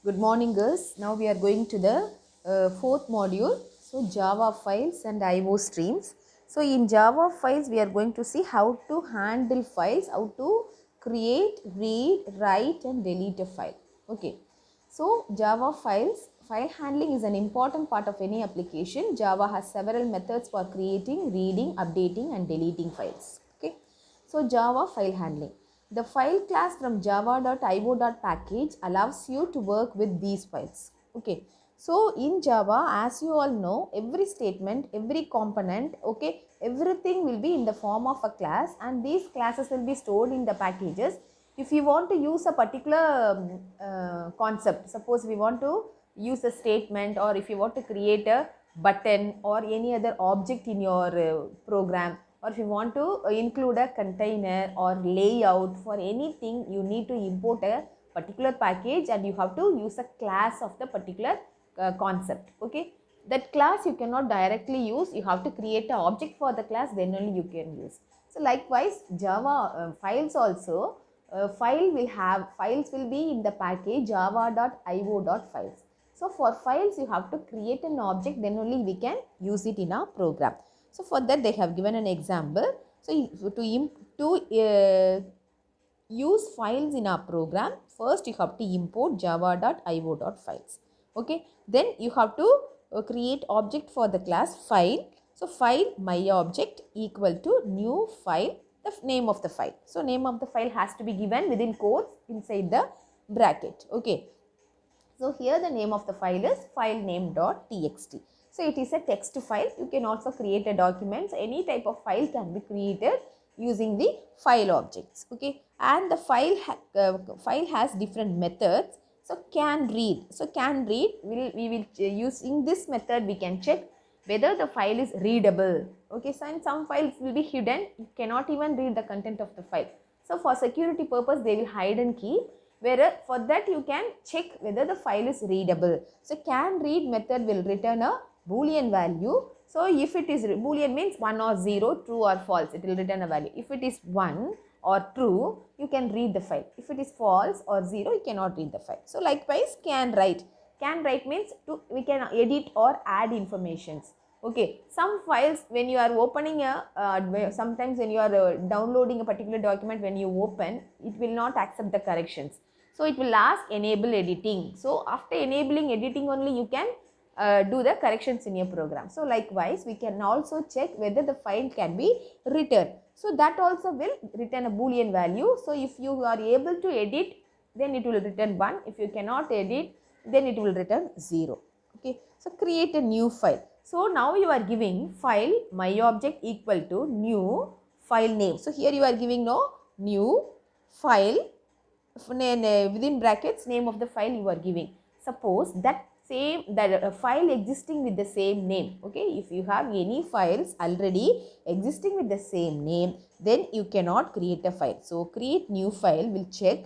Good morning, girls. Now we are going to the fourth module. So, Java files and IO streams. So, in Java files, we are going to see how to handle files, how to create, read, write, and delete a file. Okay. So, Java files, file handling is an important part of any application. Java has several methods for creating, reading, updating, and deleting files. Okay. So Java file handling. The file class from java.io.package allows you to work with these files. Okay. So in Java, as you all know, every statement, every component, okay, everything will be in the form of a class, and these classes will be stored in the packages. If you want to use a particular concept, suppose we want to use a statement, or if you want to create a button or any other object in your program, or if you want to include a container or layout for anything, you need to import a particular package and you have to use a class of the particular concept. Okay, that class you cannot directly use, you have to create an object for the class, then only you can use. So likewise, Java files also, files will be in the package java.io.files. So for files, you have to create an object, then only we can use it in our program. So for that, they have given an example. So to use files in our program, first you have to import java.io.files. Okay, then you have to create object for the class file. So file my object equal to new file, the name of the file. So name of the file has to be given within quotes inside the bracket. Okay, so here the name of the file is filename.txt. So it is a text file. You can also create a document. So any type of file can be created using the file objects. Okay, and the file has different methods. So can read. So can read, we will using this method we can check whether the file is readable. Okay, so in some files will be hidden. You cannot even read the content of the file. So for security purpose, they will hide and keep. Where for that you can check whether the file is readable. So can read method will return a boolean value. So if it is boolean means 1 or 0, true or false, it will return a value. If it is 1 or true, you can read the file. If it is false or 0, you cannot read the file. So likewise, can write. Can write means we can edit or add informations. Okay, some files when you are opening sometimes when you are downloading a particular document, when you open, it will not accept the corrections. So it will ask enable editing. So after enabling editing only you can do the corrections in your program. So likewise, we can also check whether the file can be returned. So that also will return a boolean value. So if you are able to edit, then it will return 1. If you cannot edit, then it will return 0. Okay, so create a new file. So now you are giving file my object equal to new file name. So here you are giving no new file within brackets name of the file you are giving. Suppose that file existing with the same name. Okay, if you have any files already existing with the same name, then you cannot create a file. So create new file will check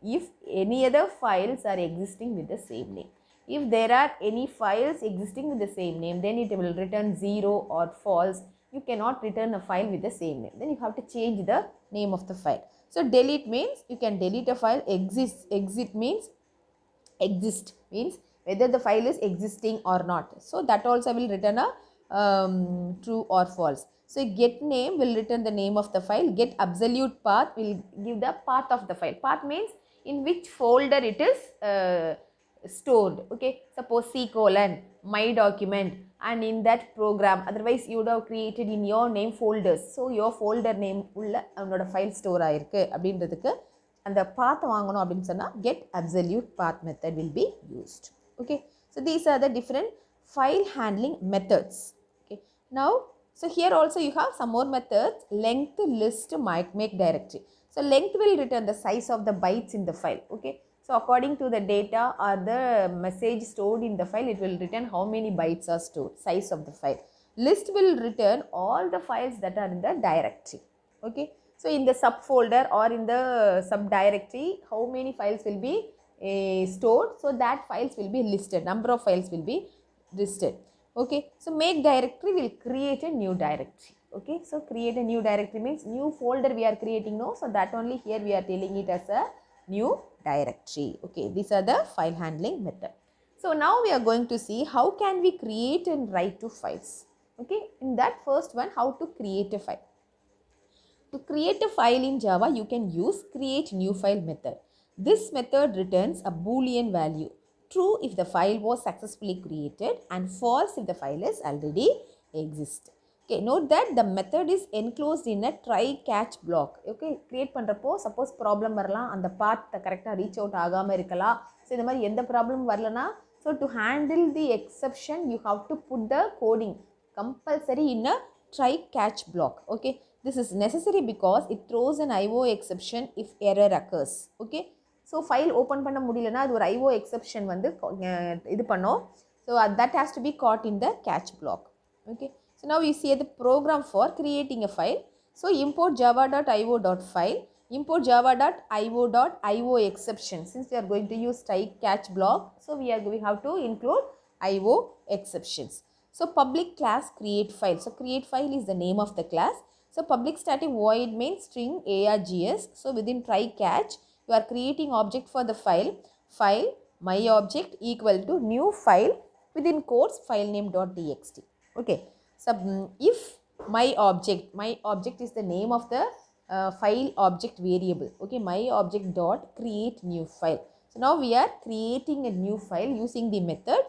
if any other files are existing with the same name. If there are any files existing with the same name, then it will return 0 or false. You cannot return a file with the same name. Then you have to change the name of the file. So delete means you can delete a file. Exit means exist means whether the file is existing or not. So that also will return a true or false. So get name will return the name of the file. Get absolute path will give the path of the file. Path means in which folder it is stored. Okay, suppose C colon my document, and in that program, otherwise you would have created in your name folders. So your folder name உள்ள அவனோட file store ஆயிருக்கு அப்படின்றதுக்கு அந்த path வாங்கணும் அப்படின்னு சொன்னா get absolute path method will be used. Okay, so these are the different file handling methods. Okay, now so here also you have some more methods. Length, list, make directory. So length will return the size of the bytes in the file. Okay, so according to the data or the message stored in the file, it will return how many bytes are stored, size of the file. List will return all the files that are in the directory. Okay, so in the subfolder or in the subdirectory, how many files will be stored? So that files will be listed, number of files will be listed. Okay, so make directory will create a new directory. Okay, so create a new directory means new folder we are creating, no? So that only here we are telling it as a new directory. Okay, these are the file handling method. So now we are going to see how can we create and write to files. Okay, in that first one, how to create a file. To create a file in Java, you can use create new file method. This method returns a boolean value, true if the file was successfully created and false if the file is already exist. Okay, note that the method is enclosed in a try catch block. Okay, create பண்றப்போ suppose problem வரலாம், அந்த path கரெக்டாக reach out ஆகாம இருக்கலாம். So இந்த மாதிரி எந்த problem வரலனா, so to handle the exception you have to put the coding compulsory in a try catch block. Okay, this is necessary because it throws an IO exception if error occurs. Okay, so file open பண்ண முடியலனா அது ஒரு IO exception வந்து இது பண்ணோம். So that has to be caught in the catch block. Okay, so now we see the program for creating a file. So import java.io.file, import java.io.io exception. Since we are going to use try catch block, so we have to include IO exceptions. So public class create file. So create file is the name of the class. So public static void main string args. So within try catch you are creating object for the file my object equal to new file within quotes file name.txt. Okay, so if my object is the name of the file object variable. Okay, my object dot create new file. So now we are creating a new file using the method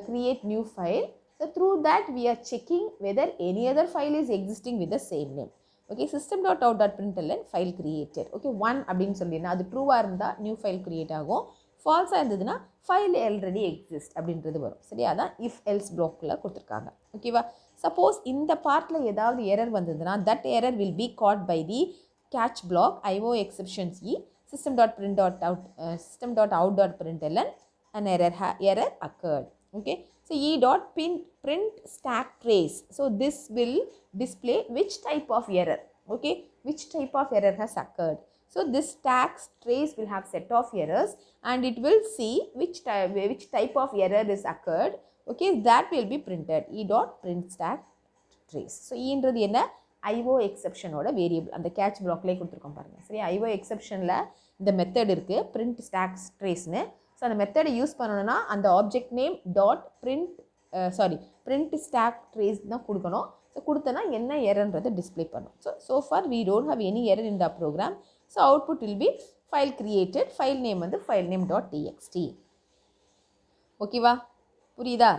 create new file. So through that we are checking whether any other file is existing with the same name. Okay, system.out.println file created. Okay, 1 அப்படின்னு சொல்லினா அது ட்ரூவா இருந்தா new file create ஆகும், ஃபால்ஸா இருந்ததுன்னா file already exist அப்படின்றது வரும். சரியா, அதான் if else பிளாக்ல கொடுத்துருக்காங்க. ஓகேவா, சப்போஸ் இந்த பார்ட்டில் ஏதாவது எரர் வந்ததுன்னா that error will be caught by the catch block IO exceptions e system.out.println an error occurred. Okay, so e.print stack trace. So this will display which type of error. Okay, which type of error has occurred. So this stack trace will have set of errors and it will see which type of error is occurred. Okay, that will be printed. e.print stack trace. So e என்றது என்ன, IO exception ஓட variable அந்த catch பிளாக்லேயே கொடுத்துருக்கோம் பாருங்க. சரி, IO exceptionல இந்த method இருக்கு print stack traceன்னு. So அந்த மெத்தடை யூஸ் பண்ணணும்னா அந்த object name dot print stack trace தான் கொடுக்கணும். ஸோ கொடுத்தனா என்ன எரர்ன்றதை டிஸ்பிளே பண்ணும். So far we don't have any error in the program. So output will be file created, file name வந்து ஃபைல் நேம் டாட் டிஎக்ஸ்டி. ஓகேவா, புரியுதா?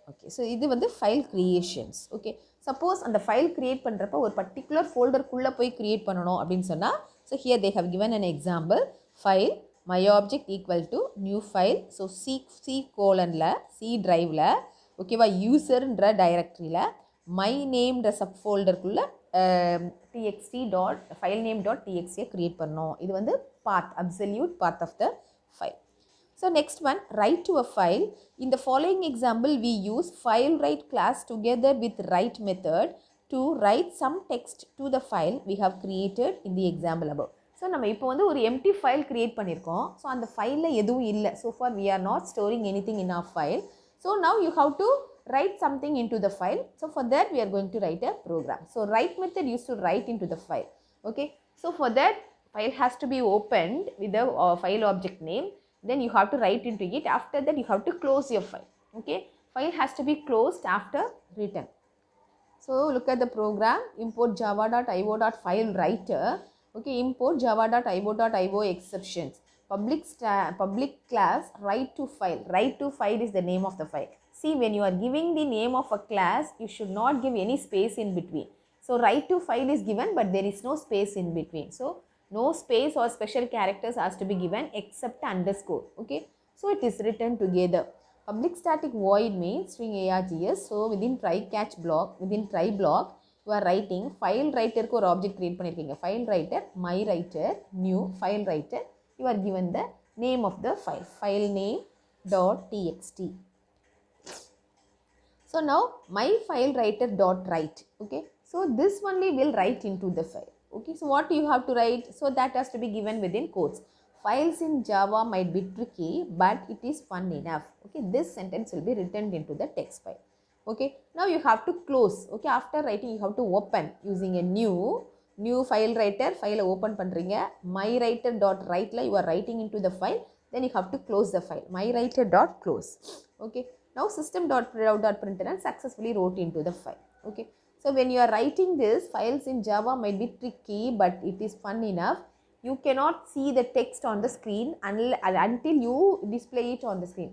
ஓகே, ஸோ இது வந்து ஃபைல் கிரியேஷன்ஸ். ஓகே, சப்போஸ் அந்த ஃபைல் கிரியேட் பண்ணுறப்ப ஒரு particular ஃபோல்டருக்குள்ளே போய் கிரியேட் பண்ணணும் அப்படின்னு சொன்னால், so here they have given an example file my object equal to new file. So C colonல C driveல ஓகேவா யூசர்ன்ற டைரக்டரியில் my nameன்ற சப் ஃபோல்டருக்குள்ள txt dot file name dot txtயை கிரியேட் பண்ணோம். இது வந்து path, absolute path of the file. So next one, write to a file. In the following example we use file write class together with write method to write some text to the file we have created in the example above. ஸோ நம்ம இப்போ வந்து ஒரு empty file create பண்ணியிருக்கோம். So அந்த ஃபைலில் எதுவும் இல்லை. So far we are not storing anything in our file. So now you have to write something into the file. So for that we are going to write a program. So write method used to write into the file. Okay, so for that file has to be opened with the file object name. Then you have to write into it. After that you have to close your file. Okay, file has to be closed after written. So look at the program. Import java.io.file writer. Okay, import java.io.io exceptions. Public class write to file. Write to file is the name of the file. See, when you are giving the name of a class, you should not give any space in between. So write to file is given, but there is no space in between. So no space or special characters has to be given except underscore. Okay, so it is written together. Public static void means string args. So within try catch block, within try block, you are writing file writer ku or object create பண்ணிருக்கீங்க. File writer, my writer, new file writer. You are given the name of the file, file name dot txt. So now my file writer dot write. Okay, so this only will write into the file. Okay, so what you have to write? So that has to be given within quotes. Files in Java might be tricky, but it is fun enough. Okay, this sentence will be written into the text file. Okay, now you have to close. Okay, after writing you have to open using a new new file writer ஃபைலை open பண்ணுறீங்க. My writer dot ரைட்டில் you are writing into the file, then you have to close the file. My writer dot close. Okay, now system.out.println successfully wrote into the file. Okay, so when you are writing this, files in Java might be tricky, but it is fun enough. You cannot see the text on the screen until you display it on the screen.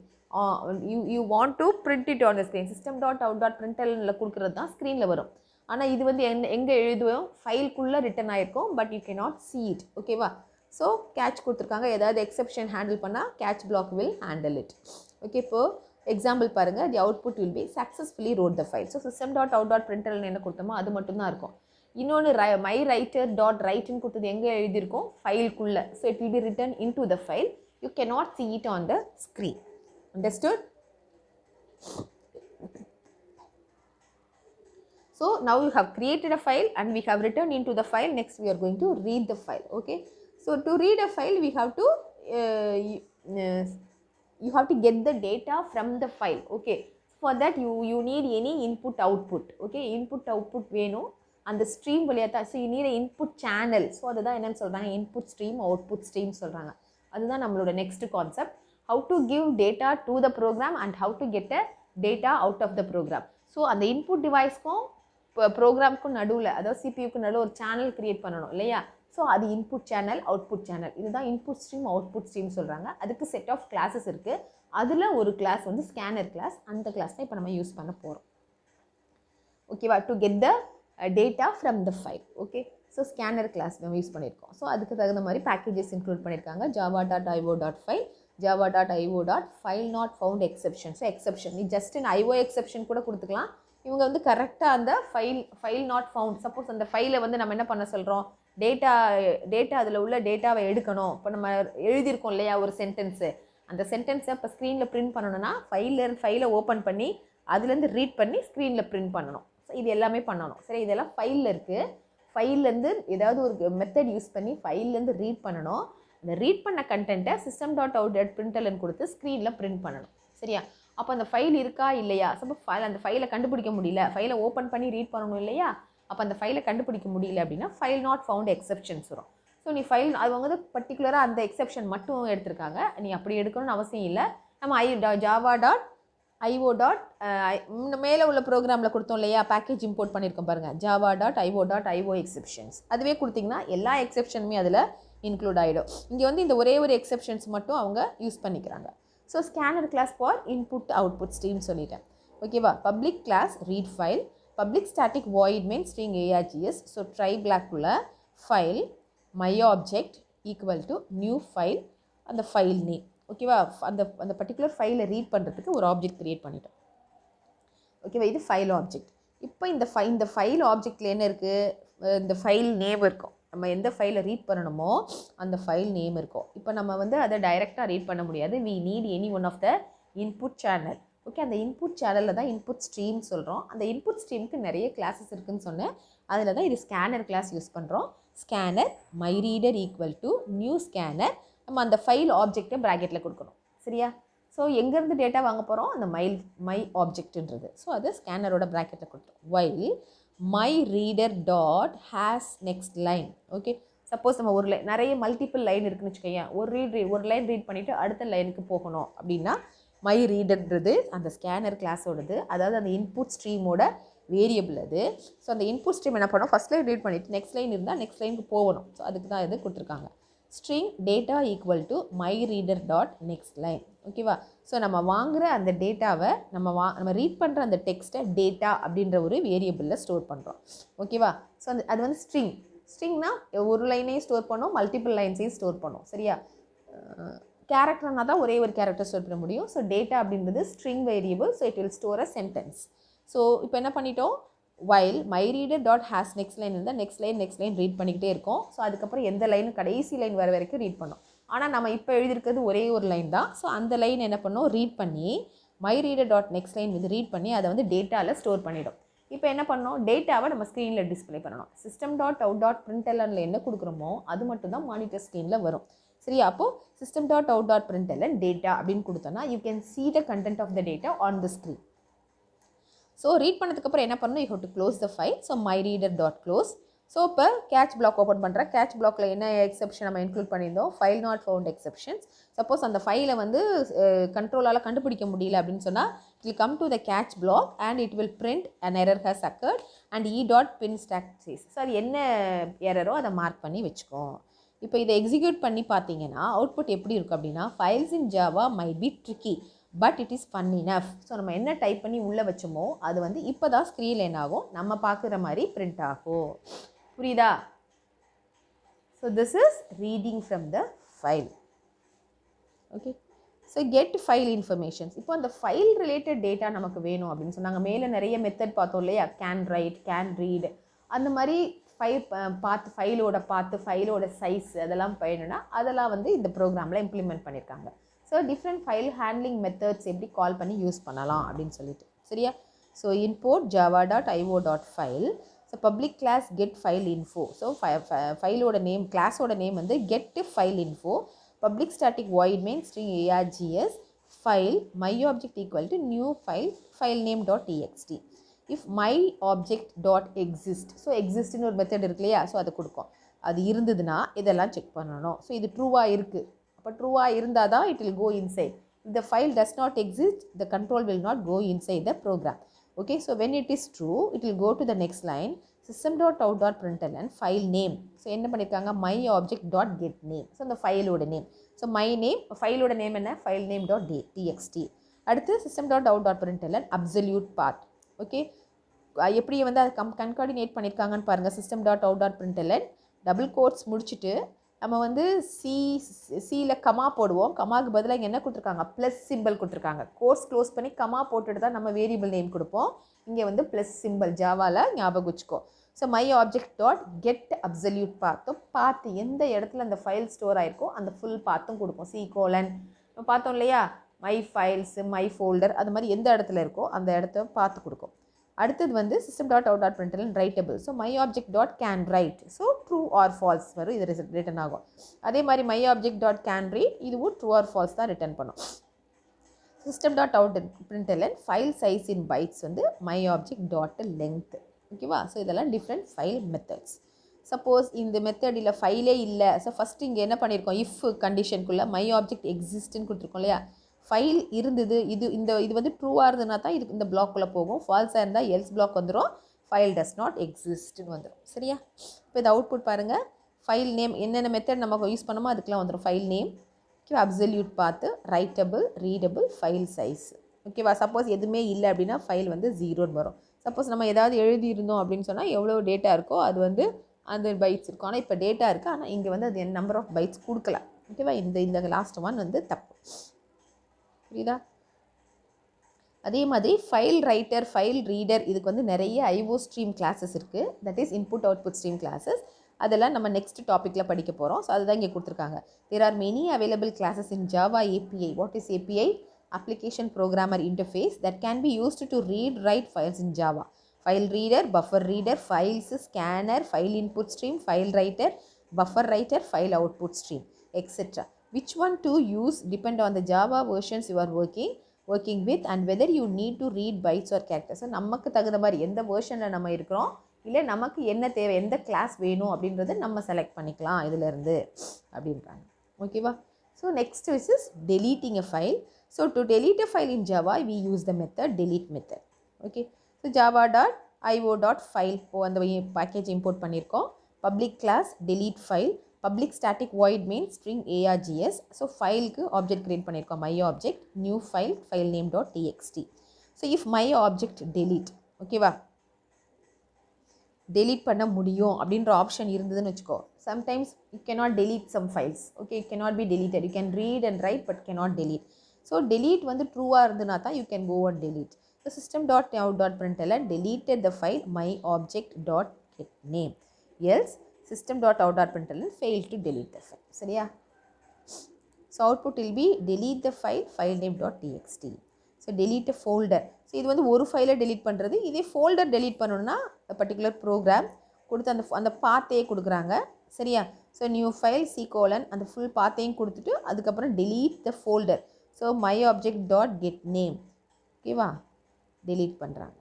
You want to print it on the screen. System.out.println கொடுக்கிறது தான் ஸ்க்ரீனில் வரும். ஆனால் இது வந்து எங்கே எழுதுவோம், ஃபைல்குள்ளே return ஆகிருக்கும், but you cannot see it. ஓகேவா? ஸோ கேட்ச் கொடுத்துருக்காங்க, ஏதாவது எக்ஸெப்ஷன் ஹேண்டில் பண்ணால் catch black will handle it. Okay, இப்போ எக்ஸாம்பிள் பாருங்கள். தி output will B successfully road the file. So system.out.println என்ன கொடுத்தோமோ அது மட்டும்தான் இருக்கும். இன்னொன்று மை ரைட்டர் டாட் ரைட்னு கொடுத்தது எங்கே எழுதியிருக்கோம், ஃபைல்குள்ளே. So it will be written into the file. You cannot see it on the screen. Understood? So now you have created a file and we have written into the file. Next we are going to read the file. Okay, so to read a file we have to you have to get the data from the file. Okay, for that you need any input output. Okay, input output வேணும் அந்த stream வழியாக தான். So you need input channel. So அதுதான் என்னென்னு சொல்கிறாங்க, input stream output stream சொல்கிறாங்க. அதுதான் நம்மளோட next concept. how to give data to the program and how to get a data out of the program. So அந்த input டிவைஸ்க்கும் ப்ரோக்ராம்க்கும் நடுவில், அதாவது சிபியூக்கு நடுவில் ஒரு சேனல் க்ரியேட் பண்ணணும் இல்லையா? ஸோ அது இன்புட் சேனல் அவுட்புட் சேனல். இதுதான் இன்புட் ஸ்ட்ரீம் அவுட்புட் ஸ்ட்ரீம் சொல்கிறாங்க. அதுக்கு செட் ஆஃப் கிளாஸஸ் இருக்குது. அதில் ஒரு கிளாஸ் வந்து ஸ்கேனர் கிளாஸ். அந்த கிளாஸ் தான் இப்போ நம்ம யூஸ் பண்ண போகிறோம். ஓகேவா? To get the data from the file. Okay, so scanner class நம்ம யூஸ் பண்ணியிருக்கோம். ஸோ அதுக்கு தகுந்த மாதிரி பேக்கேஜஸ் இன்க்ளூட் பண்ணியிருக்காங்க. java.io.file, java.io.file not found exception. So exception நீ ஜஸ்ட் IO எக்ஸெப்ஷன் கூட கொடுத்துக்கலாம். இவங்க வந்து கரெக்டாக அந்த ஃபைல் நாட் ஃபவுண்ட். சப்போஸ் அந்த ஃபைலை வந்து நம்ம என்ன பண்ண சொல்கிறோம், டேட்டா அதில் உள்ள டேட்டாவை எடுக்கணும். இப்போ நம்ம எழுதியிருக்கோம் இல்லையா ஒரு சென்டென்ஸு, அந்த சென்டென்ஸை இப்போ ஸ்க்ரீனில் பிரிண்ட் பண்ணணும்னா ஃபைலை ஓப்பன் பண்ணி அதுலேருந்து ரீட் பண்ணி ஸ்க்ரீனில் பிரிண்ட் பண்ணணும். ஸோ இது எல்லாமே பண்ணணும். சரி, இதெல்லாம் ஃபைலில் இருக்குது. ஃபைல்லேருந்து ஏதாவது ஒரு மெத்தட் யூஸ் பண்ணி ஃபைல்லேருந்து ரீட் பண்ணணும். அந்த ரீட் பண்ண கண்டென்ட்டை system.out.println கொடுத்து ஸ்க்ரீனில் பிரிண்ட் பண்ணணும். சரியா? அப்போ அந்த ஃபைல் இருக்கா இல்லையா, சப்போஸ் அந்த ஃபைலை கண்டுபிடிக்க முடியல, ஃபைலை ஓப்பன் பண்ணி ரீட் பண்ணணும் இல்லையா, அப்போ அந்த ஃபைலை கண்டுபிடிக்க முடியல அப்படின்னா ஃபைல் நாட் ஃபவுண்ட் எக்ஸெப்ஷன்ஸ் வரும். ஸோ நீ ஃபைல் அது வந்து பர்டிகுலராக அந்த எக்ஸெப்ஷன் மட்டும் எடுத்திருக்காங்க. நீ அப்படி எடுக்கணும்னு அவசியம் இல்லை. நம்ம java.io. மேலே உள்ள ப்ரோக்ராமில் கொடுத்தோம் இல்லையா, பேக்கேஜ் இம்போர்ட் பண்ணியிருக்கோம் பாருங்கள், java.io.io எக்ஸெப்ஷன்ஸ். அதுவே கொடுத்திங்கன்னா எல்லா எக்ஸெப்ஷனுமே அதில் இன்க்ளூட் ஆகிடும். இங்கே வந்து இந்த ஒரே ஒரு எக்ஸெப்ஷன்ஸ் மட்டும் அவங்க யூஸ் பண்ணிக்கிறாங்க. So scanner class for input output stream சொல்லிட்டேன். ஓகேவா? Public class read file, public static void main string args. So try பிளாக்குள்ள file my object equal to new file, அந்த ஃபைல் நேம். ஓகேவா? அந்த பர்டிகுலர் ஃபைலை ரீட் பண்ணுறதுக்கு ஒரு ஆப்ஜெக்ட் க்ரியேட் பண்ணிட்டோம். ஓகேவா? இது ஃபைல் ஆப்ஜெக்ட். இப்போ இந்த ஃபைல் ஆப்ஜெக்டில் என்ன இருக்குது, இந்த ஃபைல் நேம் இருக்கும். நம்ம எந்த ஃபைலை ரீட் பண்ணணுமோ அந்த ஃபைல் நேம் இருக்கும். இப்போ நம்ம வந்து அதை டைரெக்டாக ரீட் பண்ண முடியாது. we need any one of the input channel. Okay, அந்த இன்புட் சேனலில் தான் இன்புட் ஸ்ட்ரீம் சொல்கிறோம். அந்த இன்புட் ஸ்ட்ரீமுக்கு நிறைய கிளாஸஸ் இருக்குதுன்னு சொன்னேன். அதில் தான் இது ஸ்கேனர் கிளாஸ் யூஸ் பண்ணுறோம். Scanner my reader equal to new scanner. நம்ம அந்த ஃபைல் ஆப்ஜெக்டை ப்ராக்கெட்டில் கொடுக்கணும். சரியா? ஸோ எங்கேருந்து டேட்டா வாங்க போகிறோம், அந்த மை ஆப்ஜெக்ட்ன்றது. ஸோ அது ஸ்கேனரோட ப்ராக்கெட்டில் கொடுத்தோம். while my reader dot has next line. Okay, suppose நம்ம ஒரு நிறைய மல்டிபிள் லைன் இருக்குன்னு வச்சுக்கோங்க, ஒரு லைன் ரீட் பண்ணிவிட்டு அடுத்த லைனுக்கு போகணும் அப்படின்னா மை ரீடர்ன்றது அந்த ஸ்கேனர் கிளாஸோடது, அதாவது அந்த இன்புட் ஸ்ட்ரீமோட வேரியபிள் அது. ஸோ அந்த இன்புட் ஸ்ட்ரீம் என்ன பண்ணோம், ஃபஸ்ட் லைன் ரீட் பண்ணிவிட்டு நெக்ஸ்ட் லைன் இருந்தால் நெக்ஸ்ட் லைனுக்கு போகணும். ஸோ அதுக்கு தான் இது கொடுத்துருக்காங்க. String data equal to my reader dot next line. ஓகேவா? ஸோ நம்ம வாங்குகிற அந்த டேட்டாவை நம்ம ரீட் பண்ணுற அந்த டெக்ஸ்ட்டை டேட்டா அப்படின்ற ஒரு வேரியபிளில் ஸ்டோர் பண்ணுறோம். ஓகேவா? ஸோ அது வந்து ஸ்ட்ரிங்னா ஒரு லைனையும் ஸ்டோர் பண்ணோம், மல்டிபிள் லைன்ஸையும் ஸ்டோர் பண்ணோம். சரியா? கேரக்டர்னா தான் ஒரே ஒரு கேரக்டர் ஸ்டோர் பண்ண முடியும். ஸோ டேட்டா அப்படின்றது string variable. So it will store a sentence. So இப்போ என்ன பண்ணிட்டோம், while my reader dot has next line இருந்தால் நெக்ஸ்ட் லைன் ரீட் பண்ணிக்கிட்டே இருக்கும். ஸோ அதுக்கப்புறம் எந்த லைனு கடைசி லைன் வர வரைக்கும் ரீட் பண்ணோம். ஆனால் நம்ம இப்போ எழுதியிருக்கிறது ஒரே ஒரு லைன் தான். ஸோ அந்த லைன் என்ன பண்ணோம், ரீட் பண்ணி my reader dot next line வந்து ரீட் பண்ணி அதை வந்து டேட்டாவில் ஸ்டோர் பண்ணிடும். இப்போ என்ன பண்ணோம், டேட்டாவை நம்ம ஸ்க்ரீனில் டிஸ்பிளே பண்ணணும். system.out.println என்ன கொடுக்குறோமோ அது மட்டும் தான் மானிட்டர் ஸ்க்ரீனில் வரும். சரியா? அப்போது system.out.println டேட்டா அப்படின்னு கொடுத்தோன்னா you can see the content of the data on the screen. So read பண்ணதுக்கப்புறம் என்ன பண்ணணும், you have to close the file. So my reader dot close. So இப்போ கேட்ச் பிளாக் ஓப்பன் பண்ணுறேன். கேட்ச் பிளாக்ல என்ன exception நம்ம இன்க்ளூட் பண்ணியிருந்தோம், file not found exceptions. Suppose அந்த ஃபைலை வந்து கண்ட்ரோலால் கண்டுபிடிக்க முடியல அப்படின்னு சொன்னால் it will come to the catch block and it will print an error has occurred and e.pin stack says. So அது என்ன எரரோ அதை மார்க் பண்ணி வச்சுக்கோ. இப்போ இதை எக்ஸிக்யூட் பண்ணி பார்த்தீங்கன்னா அவுட்புட் எப்படி இருக்கும் அப்படின்னா, files in Java might be tricky but it is fun enough. So நம்ம என்ன டைப் பண்ணி உள்ளே வச்சோமோ அது வந்து இப்போ தான் ஸ்க்ரீனில் என்ன ஆகும், நம்ம பார்க்குற மாதிரி பிரிண்ட் ஆகும். புரியுதா? So this is reading from the file. Okay, so get file informations. இப்போ அந்த ஃபைல் ரிலேட்டட் டேட்டா நமக்கு வேணும் அப்படின்னு சொன்னாங்க. மேலே நிறைய மெத்தட் பார்த்தோம் இல்லையா, கேன் ரைட், கேன் ரீட், அந்த மாதிரி ஃபைலோட சைஸ் அதெல்லாம் வேணும்னா அதெல்லாம் வந்து இந்த ப்ரோக்ராமில் இம்ப்ளிமெண்ட் பண்ணியிருக்காங்க. So different file handling methods எப்படி கால் பண்ணி யூஸ் பண்ணலாம் அப்படின்னு சொல்லிட்டு, சரியா? So import java.io.file. So public class get file info. So ஃபைலோட நேம், கிளாஸோட நேம் வந்து get file info. Public static void main string args file my object equal to new file name .txt. if my object dot exist, so எக்ஸிஸ்ட்னு ஒரு மெத்தட் இருக்கு இல்லையா, so அதை கொடுக்கும். அது இருந்ததுன்னா இதெல்லாம் செக் பண்ணணும். ஸோ இது ட்ரூவாக இருக்குது, அப்போ ட்ரூவாக இருந்தால் தான் it will go inside. if the file does not exist, the control will not go inside the program. Okay, so when it is true, it will go to the next line, system.out.println file name. So என்ன பண்ணியிருக்காங்க, my object dot get name. So அந்த ஃபைலோட name, so my name, ஃபைலோட name என்ன, file name dot txt. அடுத்து system.out.println absolute path. Okay, எப்படி வந்து அதை கன்கார்டினேட் பண்ணியிருக்காங்கன்னு பாருங்கள். system.out.println டபுள் கோட்ஸ் முடிச்சுட்டு நம்ம வந்து சியில் கமா போடுவோம். கமாவுக்கு பதிலாக இங்கே என்ன கொடுத்துருக்காங்க, ப்ளஸ் சிம்பிள் கொடுத்துருக்காங்க. கோர்ஸ் க்ளோஸ் பண்ணி கமா போட்டுட்டு தான் நம்ம வேரியபிள் நேம் கொடுப்போம். இங்கே வந்து ப்ளஸ் சிம்பிள் ஜாவாவில் ஞாபகம் வச்சுக்கோ. So my object dot get absolute பாத்தும், பார்த்து எந்த இடத்துல அந்த ஃபைல் ஸ்டோர் ஆகிருக்கோ அந்த ஃபுல் பார்த்தும் கொடுப்போம். C:, நம்ம பார்த்தோம் இல்லையா, மை ஃபைல்ஸ், மை ஃபோல்டர், அது மாதிரி எந்த இடத்துல இருக்கோ அந்த இடத்த பார்த்து கொடுக்கும். அடுத்தது வந்து system.out.println writable. So my object dot can write, so true or false வரும், இது ரிட்டன் ஆகும். அதே மாதிரி my object dot can read, இதுவும் ட்ரூ ஆர் ஃபால்ஸ் தான் ரிட்டன் பண்ணும். system.out.println file size in bytes வந்து மை ஆப்ஜெக்ட் டாட் லென்த். ஓகேவா? ஸோ இதெல்லாம் டிஃப்ரெண்ட் ஃபைல் மெத்தட்ஸ். சப்போஸ் இந்த மெத்தட் இல்லை, ஃபைலே இல்லை, ஸோ ஃபஸ்ட்டு இங்கே என்ன பண்ணியிருக்கோம், இஃப் கண்டிஷனுக்குள்ளே மை ஆப்ஜெக்ட் எக்ஸிஸ்ட்னு கொடுத்துருக்கோம் இல்லையா, ஃபைல் இருந்தது, இது வந்து ட்ரூவாக இருந்ததுனா தான் இதுக்கு இந்த பிளாக்குள்ளே போகும். ஃபால்ஸாக இருந்தால் எல்ஸ் பிளாக் வந்துடும், ஃபைல் டஸ் நாட் எக்ஸிஸ்ட்னு வந்துடும். சரியா? இப்போ இது அவுட்புட் பாருங்கள். ஃபைல் நேம் என்னென்ன மெத்தட் நம்ம யூஸ் பண்ணோமோ அதுக்கெலாம் வந்துடும். ஃபைல் நேம், ஓகேவா, அப்சல்யூட் பார்த்து, ரைட்டபிள், ரீடபிள், ஃபைல் சைஸ். ஓகேவா? சப்போஸ் எதுவுமே இல்லை அப்படின்னா ஃபைல் வந்து 0ன்னு வரும். சப்போஸ் நம்ம ஏதாவது எழுதியிருந்தோம் அப்படின்னு சொன்னால் எவ்வளோ டேட்டா இருக்கோ அது வந்து அந்த பைட்ஸ் இருக்கும். ஆனால் இப்போ டேட்டா இருக்குது, ஆனால் இங்கே வந்து அது நம்பர் ஆஃப் பைட்ஸ் கொடுக்கல. ஓகேவா? இந்த லாஸ்ட் ஒன் வந்து தப்பு. புரியுதா? அதே மாதிரி ஃபைல் ரைட்டர், ஃபைல் ரீடர், இதுக்கு வந்து நிறைய ஐஓ ஸ்ட்ரீம் கிளாஸஸ் இருக்குது. That is input output stream classes. அதெல்லாம் நம்ம நெக்ஸ்ட் டாப்பிக்கில் படிக்க போகிறோம். ஸோ அதுதான் இங்கே கொடுத்துருக்காங்க. There are many available classes in Java API. What is API? Application Programmer Interface that can be used to read, write files in Java. File reader, buffer reader, files scanner, file input stream, file writer, buffer writer, file output stream, etc. Which one to use depend on the Java versions you are working with and whether you need to read bytes or characters. நமக்கு தகுந்த மாதிரி எந்த வெர்ஷனில் நம்ம இருக்கிறோம், இல்லை நமக்கு என்ன தேவை, எந்த கிளாஸ் வேணும் அப்படின்றத நம்ம செலக்ட் பண்ணிக்கலாம் இதிலேருந்து அப்படின்றாங்க. ஓகேவா? So next is deleting a file. So to delete a file in Java, we use the method delete method. Okay. So java.io.file அந்த package import பண்ணியிருக்கோம். Public class delete file, public static void main string args. So fileக்கு object create பண்ணியிருக்கோம், my object, new file, file name .txt. So if my object delete, ஓகேவா, delete பண்ண முடியும் அப்படின்ற option இருந்ததுன்னு வச்சுக்கோ. Sometimes you cannot delete some files. Okay, it cannot be deleted. You can read and write but cannot delete. So delete வந்து ட்ரூவாக இருந்துனா தான் you can go and delete. So system.out.println deleted the file my object dot get name. Else system.out.println failed to delete the file. சரியா? So output will be delete the file file name .txt. So delete a folder. So இது வந்து ஒரு ஃபைலை delete பண்ணுறது. இதே folder delete பண்ணணும்னா particular program கொடுத்து அந்த பாத்தையே கொடுக்குறாங்க. சரியா? ஸோ நியூ ஃபைல் C:, அந்த ஃபுல் பாத்தையும் கொடுத்துட்டு அதுக்கப்புறம் delete the folder. So my object dot get name. ஓகேவா? delete பண்ணுறாங்க.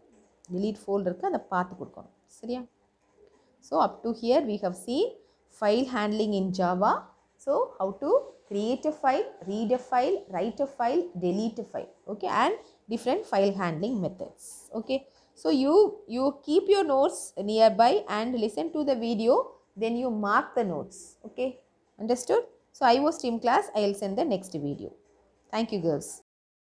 delete ஃபோல்டருக்கு அந்த பாத்து கொடுக்கணும். சரியா? So up to here we have seen file handling in Java. So how to create a file, read a file, write a file, delete a file, okay, and different file handling methods, okay. So you keep your notes nearby and listen to the video, then you mark the notes, okay, understood? So IO stream class, I will send the next video. Thank you girls.